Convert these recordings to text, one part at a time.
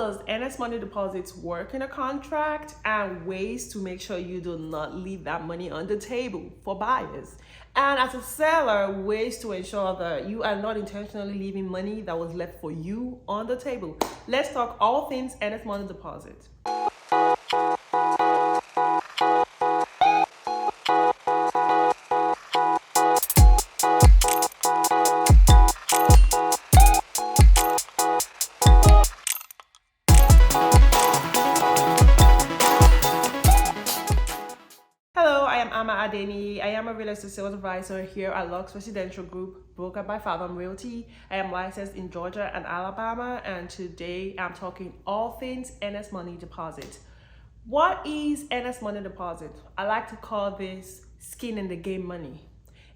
does earnest money deposits work in a contract, and ways to make sure you do not leave that money on the table for buyers. And as a seller, ways to ensure that you are not intentionally leaving money that was left for you on the table. Let's talk all things earnest money deposit. I am a real estate sales advisor here at Luxe Residential Group, brokered by Fathom Realty. I am licensed in Georgia and Alabama, and today I'm talking all things earnest money deposit. What is earnest money deposit? I like to call this skin in the game money.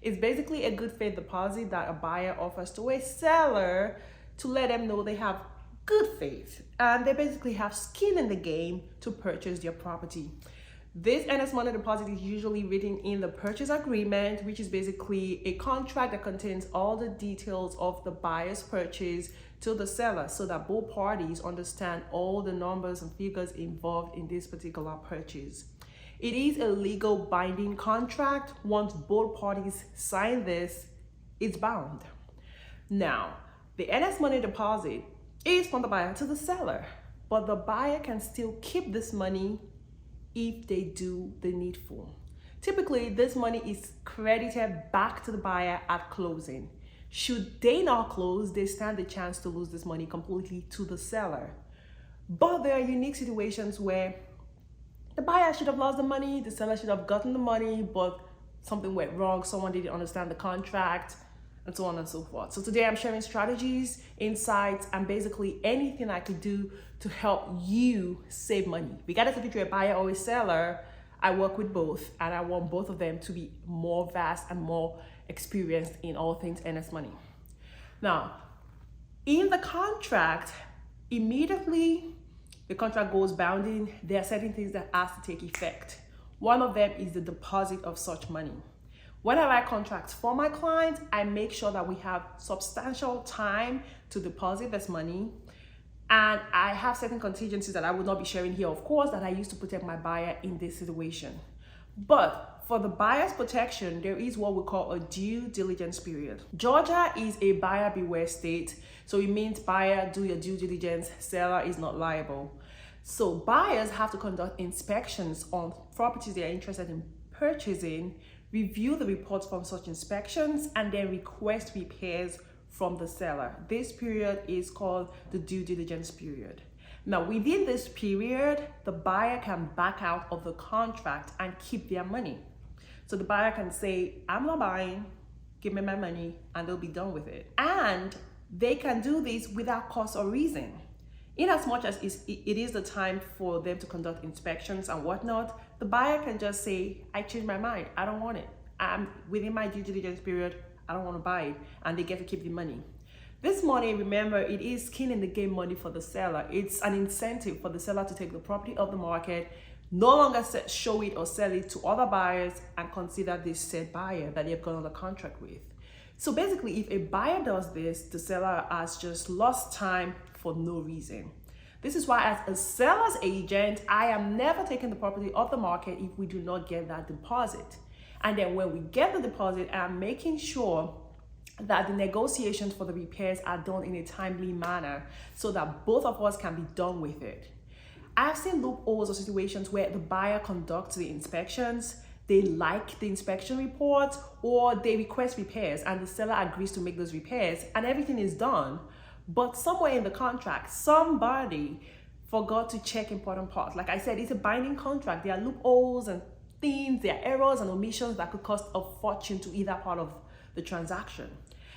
It's basically a good faith deposit that a buyer offers to a seller to let them know they have good faith and they basically have skin in the game to purchase their property. This earnest money deposit is usually written in the purchase agreement, which is basically a contract that contains all the details of the buyer's purchase to the seller so that both parties understand all the numbers and figures involved in this particular purchase. It is a legal binding contract. Once both parties sign this, it's bound. Now, the earnest money deposit is from the buyer to the seller, but the buyer can still keep this money if they do the needful. Typically, this money is credited back to the buyer at closing. Should they not close, they stand the chance to lose this money completely to the seller. But there are unique situations where the buyer should have lost the money, the seller should have gotten the money, but something went wrong, someone didn't understand the contract, and so on and so forth. So today I'm sharing strategies, insights, and basically anything I could do to help you save money. Regardless if you're a buyer or a seller, I work with both, and I want both of them to be more vast and more experienced in all things earnest money. Now, in the contract, immediately the contract goes bounding, there are certain things that have to take effect. One of them is the deposit of such money. When I write contracts for my clients, I make sure that we have substantial time to deposit this money. And I have certain contingencies that I would not be sharing here, of course, that I use to protect my buyer in this situation. But for the buyer's protection, there is what we call a due diligence period. Georgia is a buyer beware state. So it means buyer, do your due diligence, seller is not liable. So buyers have to conduct inspections on properties they are interested in purchasing, review the reports from such inspections, and then request repairs from the seller. This period is called the due diligence period. Now, within this period, the buyer can back out of the contract and keep their money. So the buyer can say, I'm not buying, give me my money, and they'll be done with it. And they can do this without cause or reason. In as much as it is the time for them to conduct inspections and whatnot, the buyer can just say, I changed my mind, I don't want it. I'm within my due diligence period, I don't want to buy it, and they get to keep the money. This money, remember, it is skin in the game money for the seller. It's an incentive for the seller to take the property off the market, no longer show it or sell it to other buyers, and consider this said buyer that they've gone on a contract with. So basically, if a buyer does this, the seller has just lost time for no reason. This is why, as a seller's agent, I am never taking the property off the market if we do not get that deposit. And then when we get the deposit, I'm making sure that the negotiations for the repairs are done in a timely manner so that both of us can be done with it. I've seen loopholes or situations where the buyer conducts the inspections, they like the inspection report, or they request repairs and the seller agrees to make those repairs and everything is done. But somewhere in the contract, somebody forgot to check important parts. Like I said, it's a binding contract. There are loopholes and things, there are errors and omissions that could cost a fortune to either part of the transaction.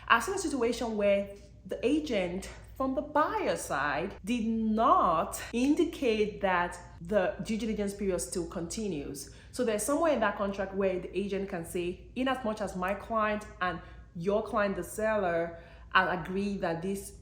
I've seen a situation where the agent from the buyer side did not indicate that the due diligence period still continues. So there's somewhere in that contract where the agent can say, in as much as my client and your client, the seller, I'll agree that this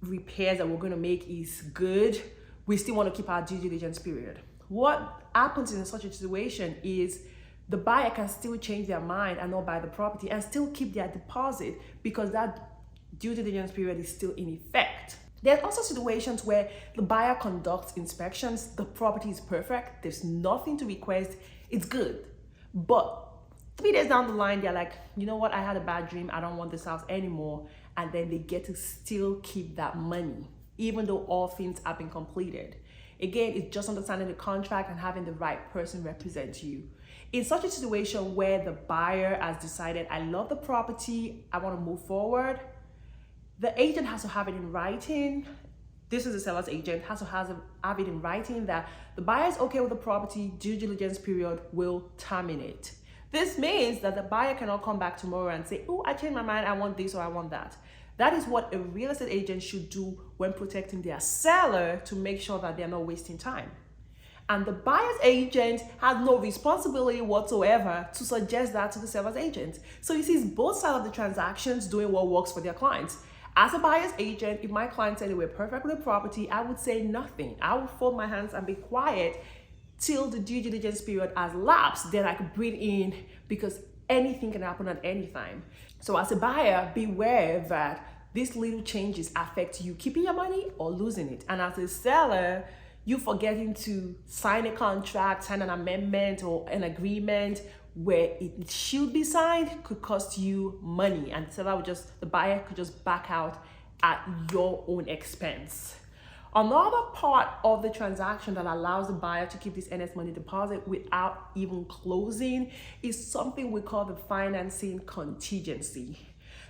repairs that we're going to make is good, we still want to keep our due diligence period. What happens in such a situation is the buyer can still change their mind and not buy the property and still keep their deposit because that due diligence period is still in effect. There's also situations where the buyer conducts inspections, the property is perfect, there's nothing to request, it's good. But 3 days down the line, they're like, you know what, I had a bad dream, I don't want this house anymore. And then they get to still keep that money, even though all things have been completed. Again, it's just understanding the contract and having the right person represent you. In such a situation where the buyer has decided, I love the property, I want to move forward, the agent has to have it in writing. This is the seller's agent, has to have it in writing that the buyer is okay with the property, due diligence period will terminate. This means that the buyer cannot come back tomorrow and say, oh, I changed my mind, I want this or I want that. That is what a real estate agent should do when protecting their seller, to make sure that they're not wasting time. And the buyer's agent has no responsibility whatsoever to suggest that to the seller's agent. So you see, it's both sides of the transactions doing what works for their clients. As a buyer's agent, if my client said they were perfect with the property, I would say nothing. I would fold my hands and be quiet till the due diligence period has lapsed. Then I could breathe in, because anything can happen at any time. So as a buyer, beware that these little changes affect you keeping your money or losing it. And as a seller, you forgetting to sign a contract, sign an amendment or an agreement where it should be signed could cost you money, and the buyer could just back out at your own expense. Another part of the transaction that allows the buyer to keep this earnest money deposit without even closing is something we call the financing contingency.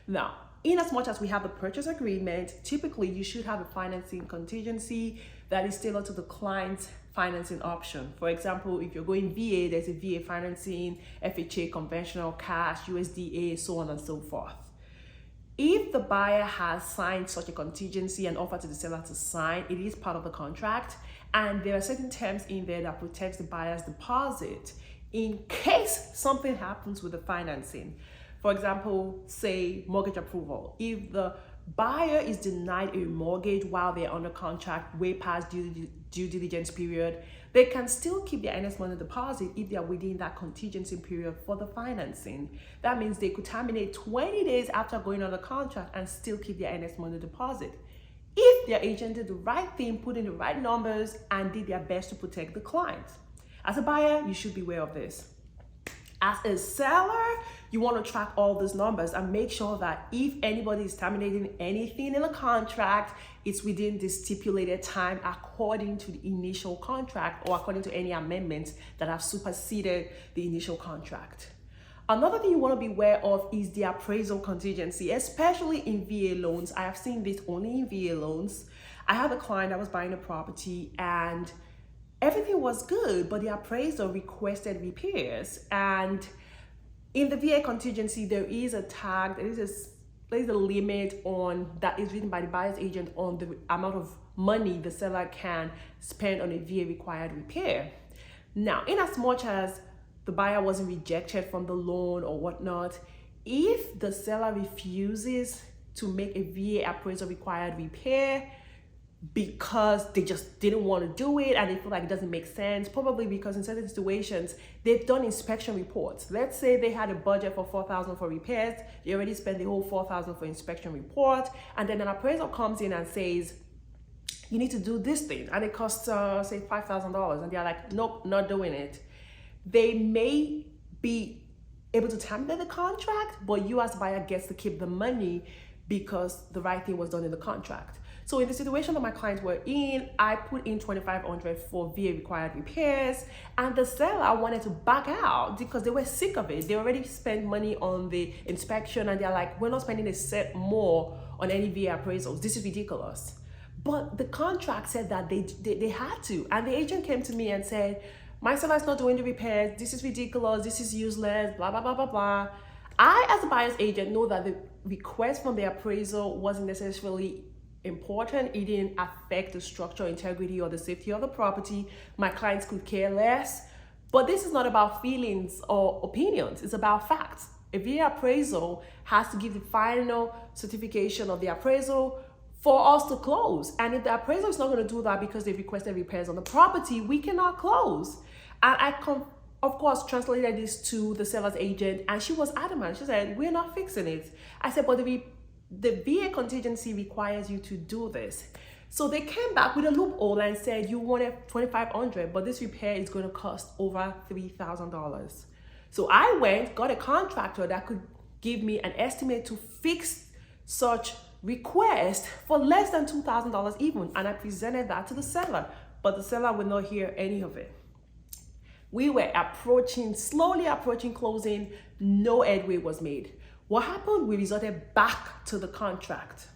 Now, in as much as we have the purchase agreement, typically you should have a financing contingency that is tailored to the client's financing option. For example, if you're going VA, there's a VA financing, FHA, conventional, cash, USDA, so on and so forth. If the buyer has signed such a contingency and offered to the seller to sign, it is part of the contract, and there are certain terms in there that protects the buyer's deposit in case something happens with the financing. For example, say mortgage approval. If the buyer is denied a mortgage while they're under contract way past due diligence period, they can still keep their earnest money deposit if they are within that contingency period for the financing. That means they could terminate 20 days after going under contract and still keep their earnest money deposit if their agent did the right thing, put in the right numbers, and did their best to protect the client. As a buyer, you should be aware of this. As a seller, you want to track all these numbers and make sure that if anybody is terminating anything in a contract, it's within the stipulated time according to the initial contract or according to any amendments that have superseded the initial contract. Another thing you want to be aware of is the appraisal contingency, especially in VA loans. I have seen this only in VA loans. I have a client that was buying a property and everything was good, but the appraiser requested repairs. And in the VA contingency, there is a tag, there is a limit on that is written by the buyer's agent on the amount of money the seller can spend on a VA required repair. Now, in as much as the buyer wasn't rejected from the loan or whatnot, if the seller refuses to make a VA appraisal required repair because they just didn't want to do it and they feel like it doesn't make sense, probably because in certain situations they've done inspection reports. Let's say they had a budget for $4,000 for repairs, they already spent the whole $4,000 for inspection report, and then an appraiser comes in and says, you need to do this thing, and it costs say $5,000, and they're like, nope, not doing it. They may be able to terminate the contract, but you as buyer gets to keep the money because the right thing was done in the contract. So in the situation that my clients were in, I put in $2,500 for VA required repairs, and the seller wanted to back out because they were sick of it. They already spent money on the inspection, and they're like, we're not spending a cent more on any VA appraisals. This is ridiculous. But the contract said that they had to, and the agent came to me and said, my seller is not doing the repairs. This is ridiculous. This is useless. Blah blah blah blah blah. I, as a buyer's agent, know that the request from the appraisal wasn't necessarily important. It didn't affect the structural integrity or the safety of the property. My clients could care less. But this is not about feelings or opinions. It's about facts. A VA appraisal has to give the final certification of the appraisal for us to close. And if the appraiser is not going to do that because they requested repairs on the property, we cannot close. And I of course, translated this to the seller's agent, and she was adamant. She said, we're not fixing it. I said, but the VA contingency requires you to do this. So they came back with a loophole and said, you wanted $2,500, but this repair is going to cost over $3,000. So I went, got a contractor that could give me an estimate to fix such request for less than $2,000 even. And I presented that to the seller, but the seller would not hear any of it. We were slowly approaching closing. No headway was made. What happened? We resorted back to the contract.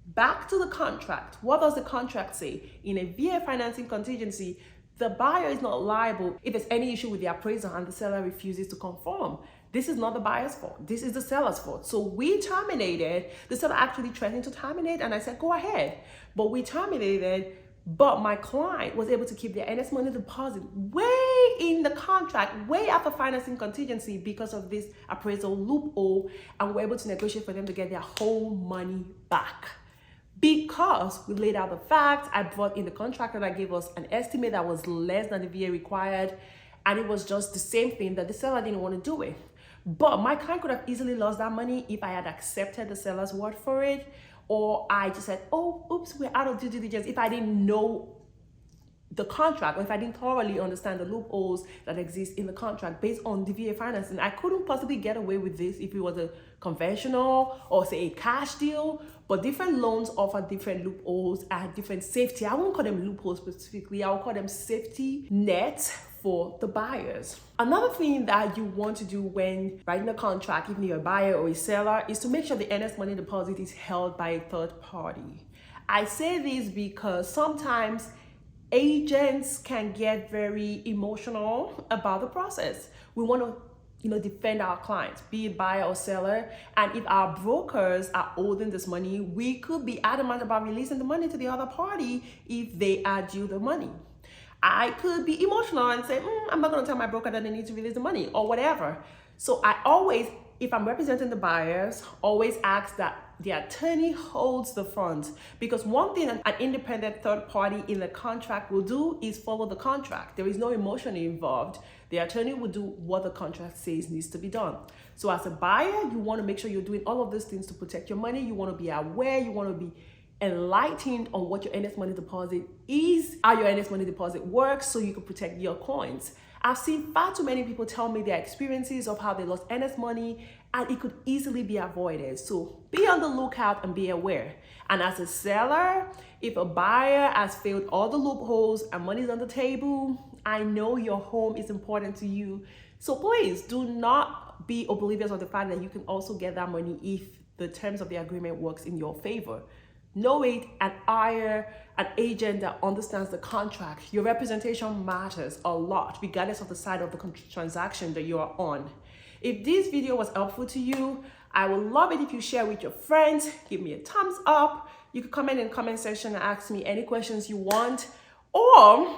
Back to the contract. What does the contract say? In a VA financing contingency, the buyer is not liable if there's any issue with the appraisal and the seller refuses to conform. This is not the buyer's fault. This is the seller's fault. So we terminated. The seller actually threatened to terminate, and I said, go ahead. But we terminated. But my client was able to keep their earnest money deposit way in the contract, way after financing contingency because of this appraisal loophole, and we were able to negotiate for them to get their whole money back. Because we laid out the facts, I brought in the contractor that gave us an estimate that was less than the VA required, and it was just the same thing that the seller didn't want to do it. But my client could have easily lost that money if I had accepted the seller's word for it, or I just said, oh, oops, we're out of due diligence, if I didn't know the contract, or if I didn't thoroughly understand the loopholes that exist in the contract based on the VA financing. I couldn't possibly get away with this if it was a conventional or say a cash deal, but different loans offer different loopholes and different safety. I won't call them loopholes specifically, I'll call them safety nets for the buyers. Another thing that you want to do when writing a contract, even you're a buyer or a seller, is to make sure the earnest money deposit is held by a third party. I say this because sometimes agents can get very emotional about the process. We want to defend our clients, be it buyer or seller. And if our brokers are holding this money, we could be adamant about releasing the money to the other party if they are due the money. I could be emotional and say, I'm not going to tell my broker that they need to release the money or whatever. So I always, if I'm representing the buyers, always ask that the attorney holds the funds, because one thing an independent third party in the contract will do is follow the contract. There is no emotion involved. The attorney will do what the contract says needs to be done. So as a buyer, you want to make sure you're doing all of these things to protect your money. You want to be aware, you want to be enlightened on what your earnest money deposit is, how your earnest money deposit works, so you can protect your coins. I've seen far too many people tell me their experiences of how they lost earnest money, and it could easily be avoided. So be on the lookout and be aware. And as a seller, if a buyer has failed all the loopholes and money's on the table, I know your home is important to you. So please do not be oblivious of the fact that you can also get that money if the terms of the agreement works in your favor. Know it and hire an agent that understands the contract. Your representation matters a lot, regardless of the side of the transaction that you are on. If this video was helpful to you, I would love it if you share with your friends. Give me a thumbs up. You can comment in the comment section and ask me any questions you want, or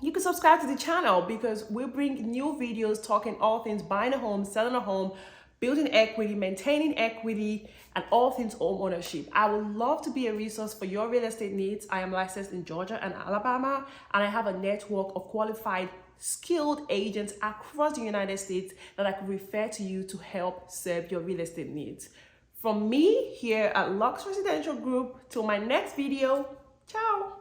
you can subscribe to the channel because we bring new videos talking all things buying a home, selling a home, building equity, maintaining equity, and all things home ownership. I would love to be a resource for your real estate needs. I am licensed in Georgia and Alabama, and I have a network of qualified, skilled agents across the United States that I could refer to you to help serve your real estate needs. From me here at Luxe Residential Group, till my next video, ciao.